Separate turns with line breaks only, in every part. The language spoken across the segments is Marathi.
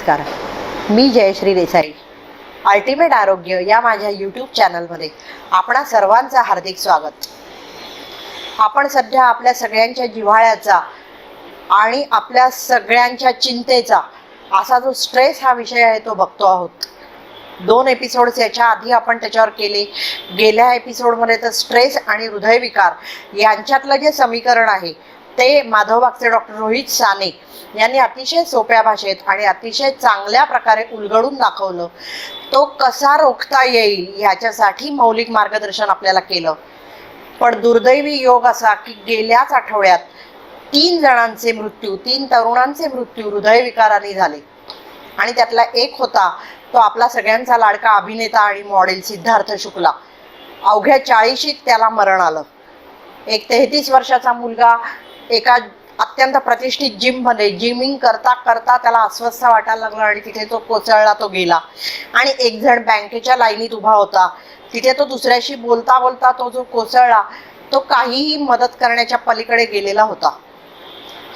नमस्कार, मी जयश्री देसाई. अल्टिमेट आरोग्य या माझ्या यूट्यूब चॅनलमध्ये आपणा सर्वांचं हार्दिक स्वागत. आपण सध्या आपल्या सगळ्यांच्या जिव्हाळ्याचा आणि आपल्या सगळ्यांच्या चिंतेचा असा जो स्ट्रेस हा विषय आहे तो बघतो आहोत. 2 एपिसोड्स याच्या आधी आपण त्याच्यावर केले. गेल्या एपिसोडमध्ये तर स्ट्रेस आणि हृदयविकार यांच्यातलं जे समीकरण आहे ते माधवबागचे डॉक्टर रोहित साने यांनी अतिशय सोप्या भाषेत आणि अतिशय चांगल्या प्रकारे उलगडून दाखवलं. तो कसा रोखता येईल याच्यासाठी मौलिक मार्गदर्शन आपल्याला केलं. पण दुर्दैवी योग असा की गेल्याच आठवड्यात 3 जणांचे मृत्यू, 3 तरुणांचे मृत्यू हृदयविकाराने झाले. आणि त्यातला एक होता तो आपला सगळ्यांचा लाडका अभिनेता आणि मॉडेल सिद्धार्थ शुक्ला. अवघ्या 40शीत त्याला मरण आलं. एक 33 वर्षाचा मुलगा एका अत्यंत प्रतिष्ठित जिममध्ये जिमिंग करता करता त्याला अस्वस्थ वाटायला लागलं आणि तिथे तो कोसळला, तो गेला. आणि एक जण बँकेच्या लाईनीत उभा होता, तिथे तो दुसऱ्याशी बोलता बोलता तो जो कोसळला तो काहीही मदत करण्याच्या पलीकडे गेलेला होता.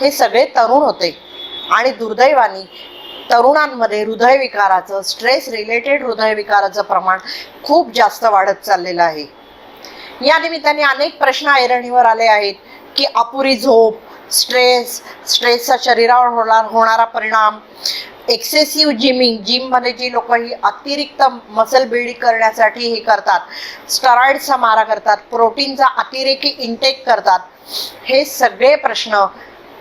हे सगळे तरुण होते आणि दुर्दैवाने तरुणांमध्ये हृदयविकाराचं, स्ट्रेस रिलेटेड हृदयविकाराचं प्रमाण खूप जास्त वाढत चाललेलं आहे. या निमित्ताने अनेक प्रश्न ऐरणीवर आले आहेत की अपुरी झोप, स्ट्रेसचा शरीरावर होणारा परिणाम, एक्सेसिव्ह जिममध्ये जी लोक ही अतिरिक्त मसल बिल्डिंग करण्यासाठी हे करतात, स्टेरॉइडचा मारा करतात, प्रोटीनचा अतिरेकी इंटेक करतात, हे सगळे प्रश्न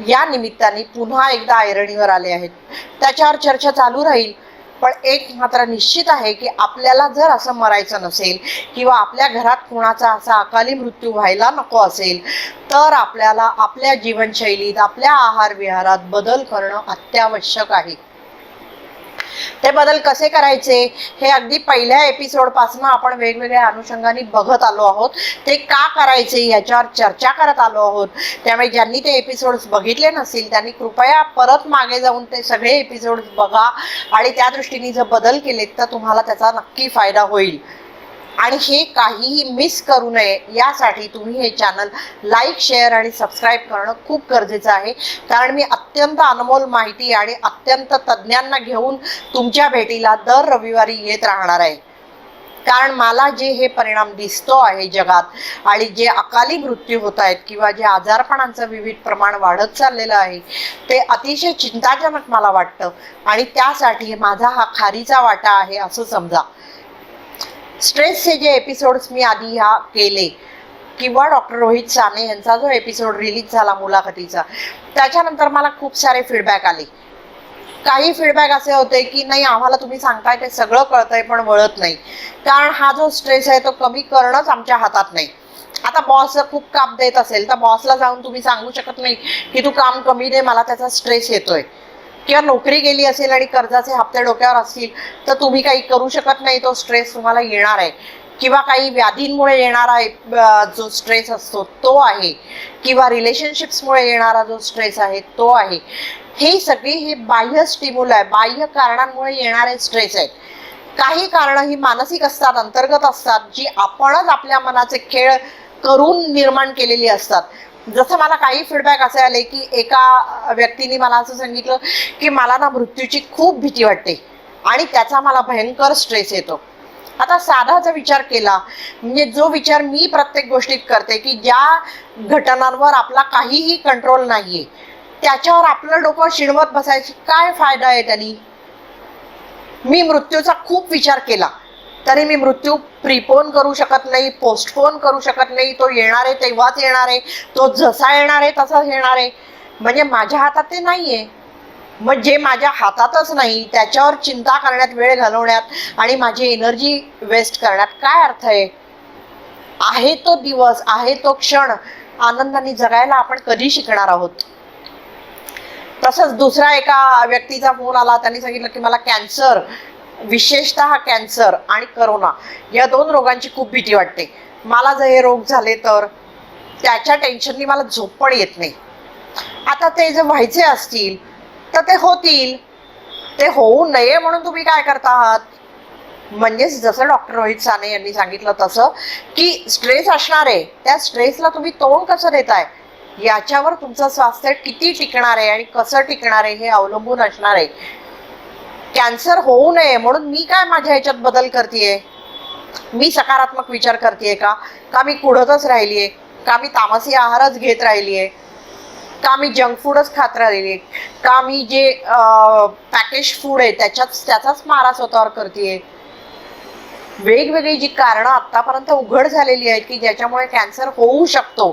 या निमित्ताने पुन्हा एकदा ऐरणीवर आले आहेत. त्याच्यावर चर्चा चालू राहील. पण एक मात्र निश्चित आहे की आपल्याला जर असं मरायचं नसेल किंवा आपल्या घरात कुणाचा असा अकाली मृत्यू व्हायला नको असेल तर आपल्याला आपल्या जीवनशैलीत, आपल्या आहार विहारात बदल करणं अत्यावश्यक आहे. ते बदल कसे करायचे हे अगदी पहिल्या एपिसोडपासून आपण वेगवेगळ्या अनुषंगाने बघत आलो आहोत. ते का करायचे याच्यावर चर्चा करत आलो आहोत. त्यामुळे ज्यांनी ते एपिसोड्स बघितले नसतील त्यांनी कृपया परत मागे जाऊन ते सगळे एपिसोड्स बघा आणि त्या दृष्टीने जर बदल केलेत तर तुम्हाला त्याचा नक्की फायदा होईल. आणि हे काहीही मिस करू नये यासाठी तुम्ही हे चॅनल लाईक, शेअर आणि सबस्क्राईब करणं खूप गरजेचं आहे. कारण मी अत्यंत अनमोल माहिती आणि अत्यंत तज्ज्ञांना घेऊन तुमच्या भेटीला दर रविवारी येत राहणार आहे. कारण मला जे हे परिणाम दिसतो आहे जगात आणि जे अकाली मृत्यू होत आहेत किंवा जे आजारपणांचं विविध प्रमाण वाढत चाललेलं आहे ते अतिशय चिंताजनक मला वाटतं. आणि त्यासाठी माझा हा खारीचा वाटा आहे असं समजा. स्ट्रेसचे जे एपिसोड्स मी आधी ह्या केले किंवा डॉक्टर रोहित साने यांचा जो एपिसोड रिलीज झाला मुलाखतीचा, त्याच्यानंतर मला खूप सारे फीडबॅक आले. काही फीडबॅक असे होते की नाही, आम्हाला तुम्ही सांगताय ते सगळं कळतंय पण वळत नाही. कारण हा जो स्ट्रेस आहे तो कमी करणंच आमच्या हातात नाही. आता बॉस खूप काम देत असेल तर बॉसला जाऊन तुम्ही सांगू शकत नाही की तू काम कमी दे, मला त्याचा स्ट्रेस येतोय. किंवा नोकरी गेली असेल आणि कर्जाचे हप्ते डोक्यावर असतील तर तुम्ही काही करू शकत नाही, तो स्ट्रेस तुम्हाला येणार आहे. किंवा काही व्याधींमुळे येणारा जो स्ट्रेस असतो तो आहे, किंवा रिलेशनशिप्समुळे येणारा जो स्ट्रेस आहे तो आहे. हे सगळे हे बाह्य स्टिम्युलाय, बाह्य कारणांमुळे येणारे स्ट्रेस आहेत. काही कारणं ही मानसिक असतात, अंतर्गत असतात, जी आपणच आपल्या मनाचे खेळ करून निर्माण केलेली असतात. जसं मला काही फीडबॅक असे आले की एका व्यक्तीने मला असं सांगितलं की मला ना मृत्यूची खूप भीती वाटते आणि त्याचा मला भयंकर स्ट्रेस येतो. आता साधा जर विचार केला, म्हणजे जो विचार मी प्रत्येक गोष्टीत करते की ज्या घटनांवर आपला काहीही कंट्रोल नाहीये त्याच्यावर आपलं डोकं शिणवत बसायची काय फायदा आहे त्यांनी. मी मृत्यूचा खूप विचार केला तरी मी मृत्यू प्रीपोन करू शकत नाही, पोस्टपोन करू शकत नाही. तो येणार आहे तेव्हाच येणार आहे, तो जसा येणार आहे तसाच येणार आहे. म्हणजे माझ्या हातात ते नाहीये. मग जे माझ्या हातातच नाही त्याच्यावर चिंता करण्यात, वेळ घालवण्यात आणि माझी एनर्जी वेस्ट करण्यात काय अर्थ आहे. आहे तो दिवस, आहे तो क्षण आनंदाने जगायला आपण कधी शिकणार आहोत. तसंच दुसरा एका व्यक्तीचा फोन आला, त्यांनी सांगितलं की मला कॅन्सर, विशेषतः कॅन्सर आणि करोना या 2 रोगांची खूप भीती वाटते. मला जर हे रोग झाले तर त्याच्या टेन्शननी मला झोप पण येत नाही. आता ते जर व्हायचे असतील तर ते होतील, ते होऊ नये म्हणून तुम्ही काय करता आहात. म्हणजेच जसं डॉक्टर रोहित साने यांनी सांगितलं तसं की स्ट्रेस असणार आहे, त्या स्ट्रेसला तुम्ही तोंड कसं देताय याच्यावर तुमचं स्वास्थ्य किती टिकणार आहे आणि कसं टिकणार आहे हे अवलंबून असणार आहे. कॅन्सर होऊ नये म्हणून मी काय माझ्या ह्याच्यात बदल करतेय? मी सकारात्मक विचार करतेय का मी कुढतच राहिलीये? का मी तामसी आहारच घेत राहिलीये? का मी जंक फूडच खात राहिलीये? का मी जे पॅकेज फूड आहे त्याचाच मारा स्वतःवर करतेय? वेगवेगळी जी कारणं आतापर्यंत उघड झालेली आहेत की ज्याच्यामुळे कॅन्सर होऊ शकतो,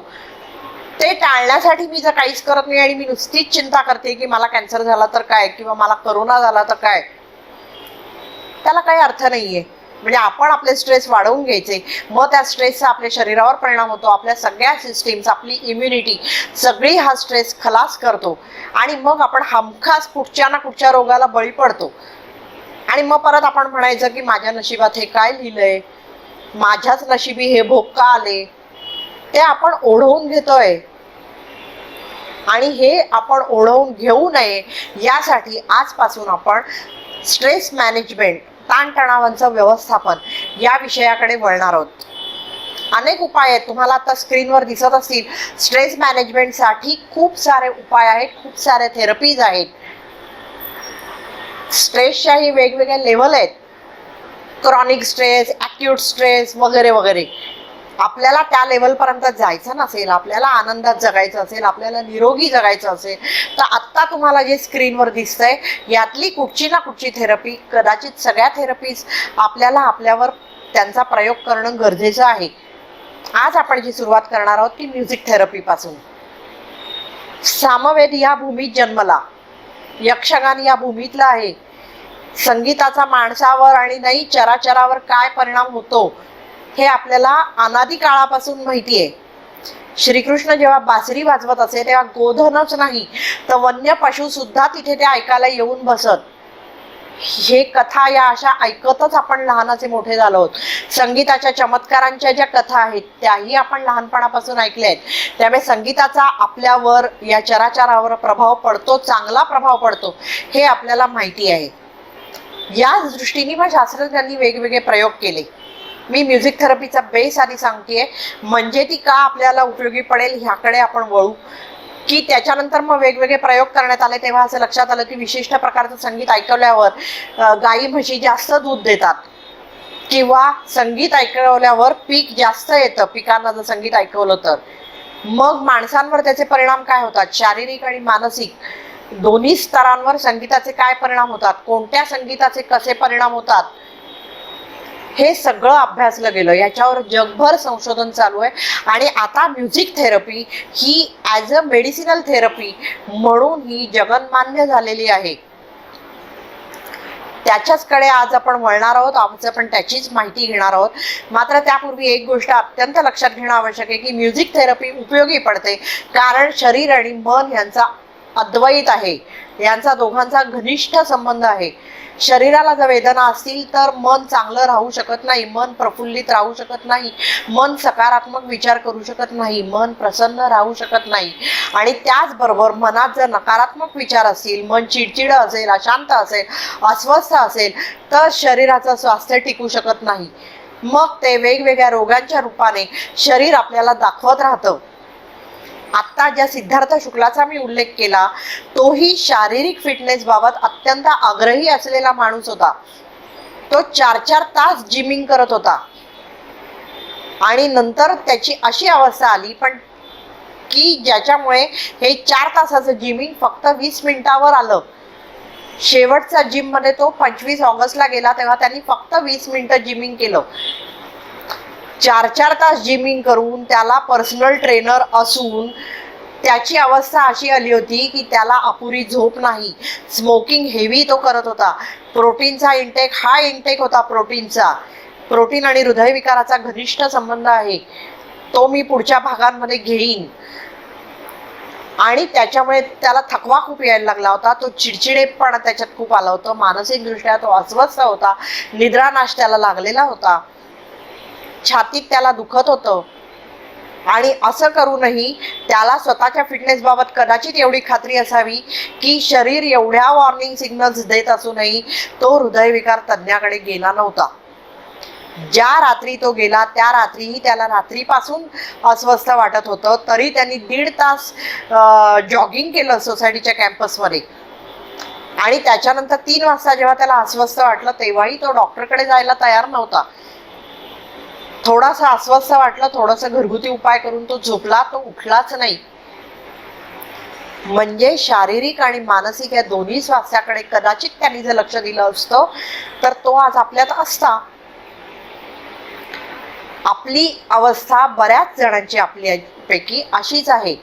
ते टाळण्यासाठी मी जर काहीच करत नाही आणि मी नुसतीच चिंता करते की मला कॅन्सर झाला तर काय, किंवा मला करोना झाला तर काय, त्याला काही अर्थ नाहीये. म्हणजे आपण आपले स्ट्रेस वाढवून घ्यायचे, मग त्या स्ट्रेसचा आपल्या शरीरावर परिणाम होतो, आपल्या सगळ्या सिस्टीम्स, आपली इम्युनिटी सगळी हा स्ट्रेस खलास करतो आणि मग आपण हमखास कुठच्या ना कुठच्या रोगाला बळी पडतो. आणि मग परत आपण म्हणायचं की माझ्या नशिबात हे काय लिहिलंय, माझ्याच नशिबी हे भोग का आले. ते आपण ओढवून घेतोय आणि हे आपण ओढवून घेऊ नये यासाठी आजपासून आपण स्ट्रेस मॅनेजमेंट, ताणतणावांचं व्यवस्थापन या विषयाकडे वळणार आहोत. अनेक उपाय आहेत, तुम्हाला आता स्क्रीनवर दिसत असतील. स्ट्रेस मॅनेजमेंटसाठी खूप सारे उपाय आहेत, खूप सारे थेरपीज आहेत. स्ट्रेसच्याही वेगवेगळ्या लेवल आहेत, क्रॉनिक स्ट्रेस, ॲक्यूट स्ट्रेस वगैरे वगैरे. आपल्याला त्या लेवलपर्यंत जायचं नसेल, आपल्याला आनंदात जगायचं असेल, आपल्याला निरोगी जगायचं असेल, तर आत्ता तुम्हाला जे स्क्रीनवर दिसतंय यातली कुठची ना कुठची थेरपी, कदाचित सगळ्या थेरपीज आपल्याला आपल्यावर त्यांचा प्रयोग करणं गरजेचं आहे. आज आपण जी सुरुवात करणार आहोत ती म्युझिक थेरपीपासून. सामवेद या भूमीत जन्मला, यक्षगान या भूमीतला आहे. संगीताचा माणसावर आणि नाही चराचरावर काय परिणाम होतो हे आपल्याला अनादी काळापासून माहिती आहे. श्रीकृष्ण जेव्हा बासरी वाजवत असे तेव्हा गोधनच नाही तर वन्य पशु सुद्धा तिथे ते ऐकायला येऊन बसत. हे कथा या अशा ऐकतच आपण लहानाचे मोठे झालो आहोत. संगीताच्या चमत्कारांच्या ज्या कथा आहेत त्याही आपण लहानपणापासून ऐकल्या आहेत. त्यामुळे संगीताचा आपल्यावर, या चराचरावर प्रभाव पडतो, चांगला प्रभाव पडतो हे आपल्याला माहिती आहे. या दृष्टीने मग शास्त्रज्ञांनी वेगवेगळे प्रयोग केले. मी म्युझिक थेरपीचा बेस आधी सांगतेय, म्हणजे ती का आपल्याला उपयोगी पडेल ह्याकडे आपण वळू. की त्याच्यानंतर मग वेगवेगळे प्रयोग करण्यात आले तेव्हा असं लक्षात आलं की विशिष्ट प्रकारचं संगीत ऐकवल्यावर गाई म्हशी जास्त दूध देतात, किंवा संगीत ऐकवल्यावर पीक जास्त येतं पिकांना जर संगीत ऐकवलं तर. मग माणसांवर त्याचे परिणाम काय होतात, शारीरिक आणि मानसिक दोन्ही स्तरांवर संगीताचे काय परिणाम होतात, कोणत्या संगीताचे कसे परिणाम होतात, हे सगळं अभ्यासलं गेलं. याच्यावर जगभर संशोधन चालू आहे. आणि आता music therapy he as a medicinal therapy म्हणून ही जगन्मान्य झालेली आहे. त्याच्याचकडे आज आपण वळणार आहोत, आपण त्याचीच माहिती घेणार आहोत. मात्र त्यापूर्वी एक गोष्ट अत्यंत लक्षात घेणं आवश्यक आहे की म्युझिक थेरपी उपयोगी पडते कारण शरीर आणि मन यांचा अद्वैत आहे, यांचा दोघांचा घनिष्ठ संबंध आहे. शरीराला जर वेदना असतील तर मन चांगलं राहू शकत नाही, मन प्रफुल्लित राहू शकत नाही, मन सकारात्मक विचार करू शकत नाही, मन प्रसन्न राहू शकत नाही. आणि त्याचबरोबर मनात जर नकारात्मक विचार असतील, मन चिडचिड असेल, अशांत असेल, अस्वस्थ असेल तर शरीराचं स्वास्थ्य टिकू शकत नाही. मग ते वेगवेगळ्या रोगांच्या रूपाने शरीर आपल्याला दाखवत राहतं. आत्ता ज्या सिद्धार्थ शुक्लाचा मी उल्लेख केला तोही शारीरिक फिटनेस बाबत अत्यंत आग्रही असलेला माणूस होता. तो 4-4 तास जिमिंग करत होता आणि नंतर त्याची अशी अवस्था आली पण की ज्याच्यामुळे हे 4 तासाचं जिमिंग फक्त 20 मिनिटावर आलं. शेवटचा जिम मध्ये तो 25 ऑगस्टला गेला तेव्हा त्यांनी फक्त 20 मिनिटं जिमिंग केलं. 4-4 तास जिमिंग करून त्याला पर्सनल ट्रेनर असून त्याची अवस्था अशी आली होती की त्याला अपुरी झोप नाही, स्मोकिंग हेवी तो करत होता, प्रोटीनचा इंटेक हा इंटेक होता प्रोटीनचा. प्रोटीन आणि हृदयविकाराचा घनिष्ठ संबंध आहे, तो मी पुढच्या भागांमध्ये घेईन. आणि त्याच्यामुळे त्याला थकवा खूप यायला लागला होता, तो चिडचिडेपणा त्याच्यात खूप आला होता, मानसिकदृष्ट्या तो अस्वस्थ होता, निद्रानाश त्याला लागलेला होता, छातीत त्याला दुखत होतं. आणि असं करूनही त्याला स्वतःच्या फिटनेस बाबत कदाचित एवढी खात्री असावी की शरीर एवढ्या वॉर्निंग सिग्नल्स देत असूनही तो हृदयविकार तज्ञाकडे गेला नव्हता. ज्या रात्री तो गेला त्या रात्रीही त्याला रात्रीपासून अस्वस्थ वाटत होतं, तरी त्यांनी 1.5 तास जॉगिंग केलं सोसायटीच्या कॅम्पसमध्ये. आणि त्याच्यानंतर 3 वाजता जेव्हा त्याला अस्वस्थ वाटलं तेव्हाही तो डॉक्टरकडे जायला तयार नव्हता. थोडासा अस्वस्थ वाटलं, थोडासा घरगुती उपाय करून तो झोपला, तो उठलाच नाही. म्हणजे शारीरिक आणि मानसिक या दोन्ही स्वास्थ्याकडे कदाचित त्यांनी जर लक्ष दिलं असतं तर तो आज आपल्यात असता. आपली अवस्था बऱ्याच जणांची आपल्यापैकी अशीच आहे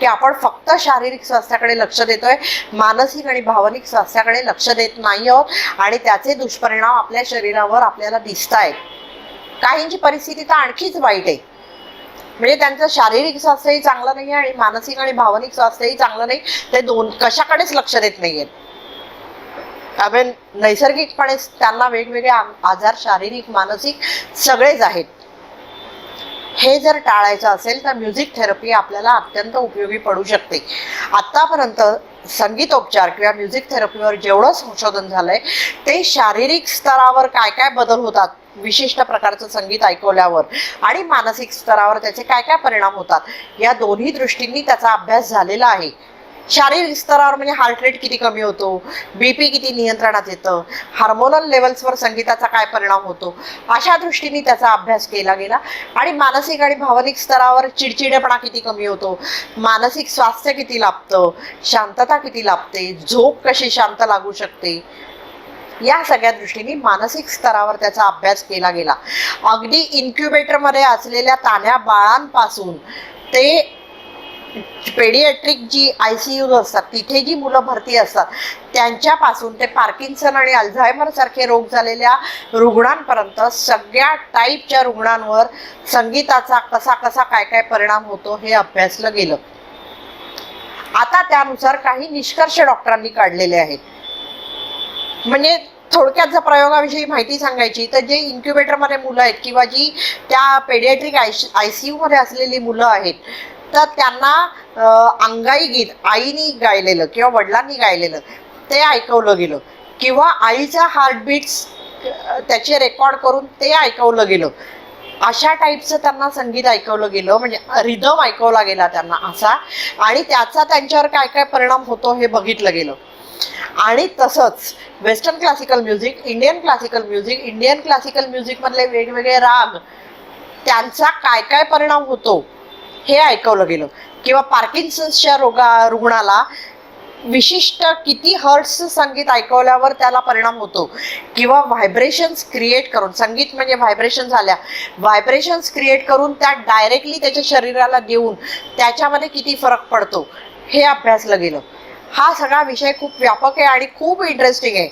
की आपण फक्त शारीरिक स्वास्थ्याकडे लक्ष देतोय, मानसिक आणि भावनिक स्वास्थ्याकडे लक्ष देत नाही आहोत आणि त्याचे दुष्परिणाम आपल्या शरीरावर आपल्याला दिसत आहेत. काहींची परिस्थिती तर आणखीच वाईट आहे, म्हणजे त्यांचं शारीरिक स्वास्थ्यही चांगलं नाही आणि मानसिक आणि भावनिक स्वास्थ्यही चांगलं नाही. ते कशाकडेच लक्ष देत नाहीयेत. त्यामुळे नैसर्गिकपणे त्यांना वेगवेगळे आजार शारीरिक मानसिक सगळेच आहेत. हे जर टाळायचं असेल तर म्युझिक थेरपी आपल्याला अत्यंत उपयोगी पडू शकते. आतापर्यंत संगीतोपचार किंवा म्युझिक थेरपीवर जेवढं संशोधन झालंय ते शारीरिक स्तरावर काय काय बदल होतात विशिष्ट प्रकारचं संगीत ऐकवल्यावर आणि मानसिक स्तरावर त्याचे काय काय परिणाम होतात या दोन्ही दृष्टींनी त्याचा अभ्यास झालेला आहे. शारीरिक स्तरावर म्हणजे हार्ट रेट किती कमी होतो, बीपी किती नियंत्रणात येतं, हार्मोनल लेवल्सवर संगीताचा काय परिणाम होतो, अशा दृष्टीने त्याचा अभ्यास केला गेला. आणि मानसिक आणि भावनिक स्तरावर चिडचिडेपणा किती कमी होतो, मानसिक स्वास्थ्य किती लाभतं, शांतता किती लाभते, झोप कशी शांत लागू शकते, या सगळ्या दृष्टीने मानसिक स्तरावर त्याचा अभ्यास केला गेला. अगदी इन्क्युबेटरमध्ये असलेल्या तान्ह्या बाळांपासून ते पेडियाट्रिक जी ICU असतात तिथे जी मुलं भरती असतात त्यांच्यापासून ते पार्किन्सन आणि अल्झायमर सारखे रोग झालेल्या रुग्णांपर्यंत सगळ्या टाईपच्या रुग्णांवर संगीताचा कसा कसा काय काय परिणाम होतो हे अभ्यासलं गेलं. आता त्यानुसार काही निष्कर्ष डॉक्टरांनी काढलेले आहेत. म्हणजे थोडक्यात जर प्रयोगाविषयी माहिती सांगायची तर जे इन्क्युबेटरमध्ये मुलं आहेत किंवा जी त्या पेडियाट्रिक ICU मध्ये असलेली मुलं आहेत तर त्यांना अंगाई गीत आईनी गायलेलं किंवा वडिलांनी गायलेलं ते ऐकवलं गेलं किंवा आईचा हार्टबीट्स त्याचे रेकॉर्ड करून ते ऐकवलं गेलं. अशा टाईपचं त्यांना संगीत ऐकवलं गेलं, म्हणजे रिदम ऐकवला गेला त्यांना असा, आणि त्याचा त्यांच्यावर काय काय परिणाम होतो हे बघितलं गेलं. आणि तसंच western classical music, Indian classical music मधले वेगवेगळे राग त्यांचा काय काय परिणाम होतो हे ऐकवलं गेलं. किंवा पार्किन्सनच्या रुग्णाला विशिष्ट किती हर्ट्सचं संगीत ऐकवल्यावर त्याला परिणाम होतो किंवा व्हायब्रेशन्स क्रिएट करून, संगीत म्हणजे व्हायब्रेशन्स क्रिएट करून त्या डायरेक्टली त्याच्या शरीराला देऊन त्याच्यामध्ये किती फरक पडतो हे अभ्यासलं गेलं. हा सगळा विषय खूप व्यापक आहे आणि खूप इंटरेस्टिंग आहे.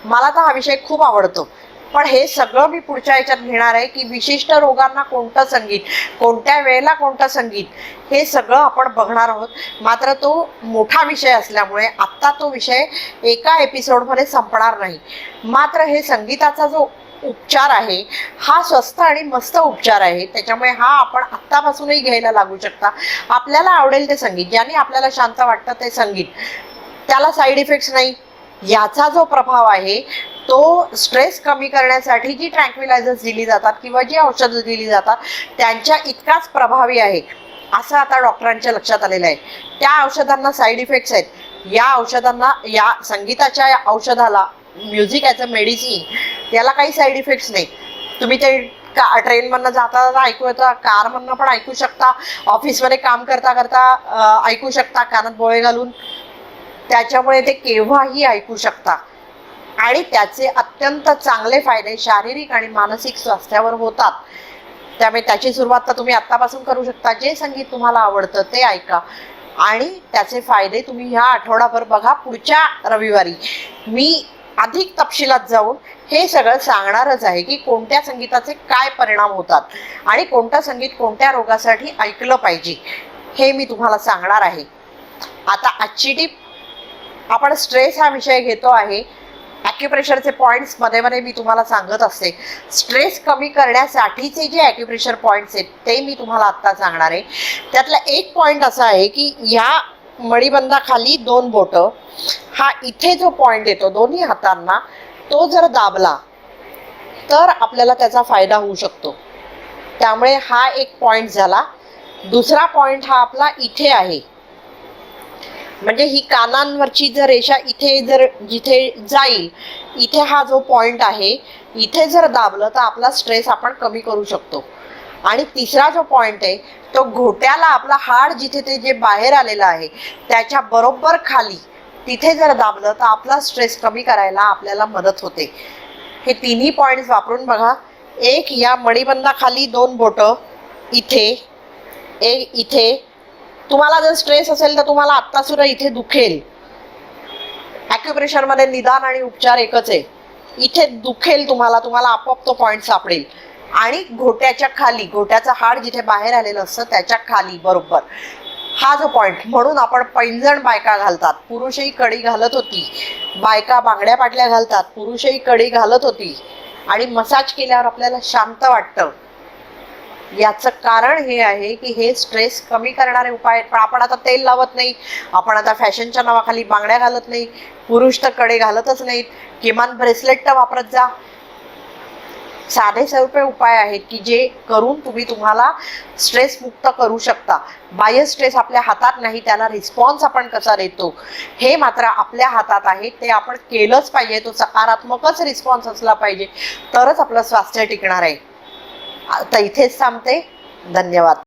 मला तर हा विषय खूप आवडतो. पण हे सगळं मी पुढच्या ह्याच्यात घेणार आहे की विशिष्ट रोगांना कोणतं संगीत, कोणत्या वेळेला कोणतं संगीत, हे सगळं आपण बघणार आहोत. मात्र तो मोठा विषय असल्यामुळे आत्ता तो विषय एका एपिसोडमध्ये संपणार नाही. मात्र हे संगीताचा जो उपचार आहे हा स्वस्त आणि मस्त उपचार आहे, त्याच्यामुळे हा आपण आत्तापासूनही घ्यायला लागू शकता. आपल्याला आवडेल ते संगीत, ज्याने आपल्याला शांत वाटतं ते संगीत, त्याला साईड इफेक्ट्स नाही. याचा जो प्रभाव आहे तो स्ट्रेस कमी करण्यासाठी जी ट्रँक्विलायझर्स दिली जातात किंवा जी औषधं दिली जातात त्यांच्या इतकाच प्रभावी आहे असं आता डॉक्टरांच्या लक्षात आलेलं आहे. त्या औषधांना साईड इफेक्ट्स आहेत. या औषधांना, या संगीताच्या औषधाला, म्युझिक ॲज अ मेडिसिन, याला काही साईड इफेक्ट्स नाही. तुम्ही ते ट्रेनमधनं जाता जाता ऐकू येतं, कारमधनं पण ऐकू शकता, ऑफिसमध्ये काम करता करता ऐकू शकता कानात बोळे घालून, त्याच्यामुळे ते केव्हाही ऐकू शकता. आणि त्याचे अत्यंत चांगले फायदे शारीरिक आणि मानसिक स्वास्थ्यावर होतात. त्यामुळे त्याची सुरुवात तर तुम्ही आत्तापासून करू शकता. जे संगीत तुम्हाला आवडतं ते ऐका आणि त्याचे फायदे तुम्ही ह्या आठवडाभर बघा. पुढच्या रविवारी मी अधिक तपशिलात जाऊन हे सगळं सांगणारच आहे की कोणत्या संगीताचे काय परिणाम होतात आणि कोणतं संगीत कोणत्या रोगासाठी ऐकलं पाहिजे हे मी तुम्हाला सांगणार आहे. आता आजची टीप, आपण स्ट्रेस हा विषय घेतो आहे. ॲक्युप्रेशरचे पॉईंट्स मध्ये मध्ये मी तुम्हाला सांगत असते. स्ट्रेस कमी करण्यासाठीचे जे ॲक्युप्रेशर पॉईंट्स आहेत ते मी तुम्हाला आत्ता सांगणार आहे. त्यातला एक पॉईंट असा आहे की ह्या मणिबंधाखाली 2 बोटं, हा इथे जो पॉईंट येतो दोन्ही हातांना, तो जर दाबला तर आपल्याला त्याचा फायदा होऊ शकतो. त्यामुळे हा एक पॉईंट झाला. दुसरा पॉईंट हा आपला इथे आहे. म्हणजे ही कानांवरची जर रेषा इथे जर जिथे जाईल, इथे हा जो पॉइंट आहे, इथे जर दाबलं तर आपला स्ट्रेस आपण कमी करू शकतो. आणि तिसरा जो पॉइंट आहे तो घोट्याला, आपला हाड जिथे ते जे बाहेर आलेलं आहे त्याच्या बरोबर खाली, तिथे जर दाबलं तर आपला स्ट्रेस कमी करायला आपल्याला मदत होते. हे तिन्ही पॉइंट्स वापरून बघा. एक, या मणिबंधाखाली 2 बोटं इथे, एक इथे. तुम्हाला जर स्ट्रेस असेल तर तुम्हाला आत्ता सुद्धा इथे दुखेल. ॲक्युप्रेशरमध्ये निदान आणि उपचार एकच आहे. इथे दुखेल तुम्हाला, तुम्हाला आपोआप तो पॉइंट सापडेल. आणि घोट्याच्या खाली, घोट्याचं हाड जिथे बाहेर आलेलं असतं त्याच्या खाली बरोबर हा जो पॉइंट. म्हणून आपण पैंजण बायका घालतात, पुरुषही कडी घालत होती. बायका बांगड्या पाटल्या घालतात, पुरुषही कडी घालत होती. आणि मसाज केल्यावर आपल्याला शांत वाटतं. याचं कारण हे आहे की हे स्ट्रेस कमी करणारे उपाय आहेत. पण आपण आता तेल लावत नाही, आपण आता फॅशनच्या नावाखाली बांगड्या घालत नाही, पुरुष तर कडे घालतच नाहीत. किमान ब्रेसलेट तर वापरत जा. साधे सोपे उपाय आहेत की जे करून तुम्ही तुम्हाला स्ट्रेस मुक्त करू शकता. बाह्य स्ट्रेस आपल्या हातात नाही, त्याला रिस्पॉन्स आपण कसा देतो हे मात्र आपल्या हातात आहे. ते आपण केलंच पाहिजे. तो सकारात्मकच रिस्पॉन्स असला पाहिजे, तरच आपलं स्वास्थ्य टिकणार आहे. आता इथेच थांबते. धन्यवाद.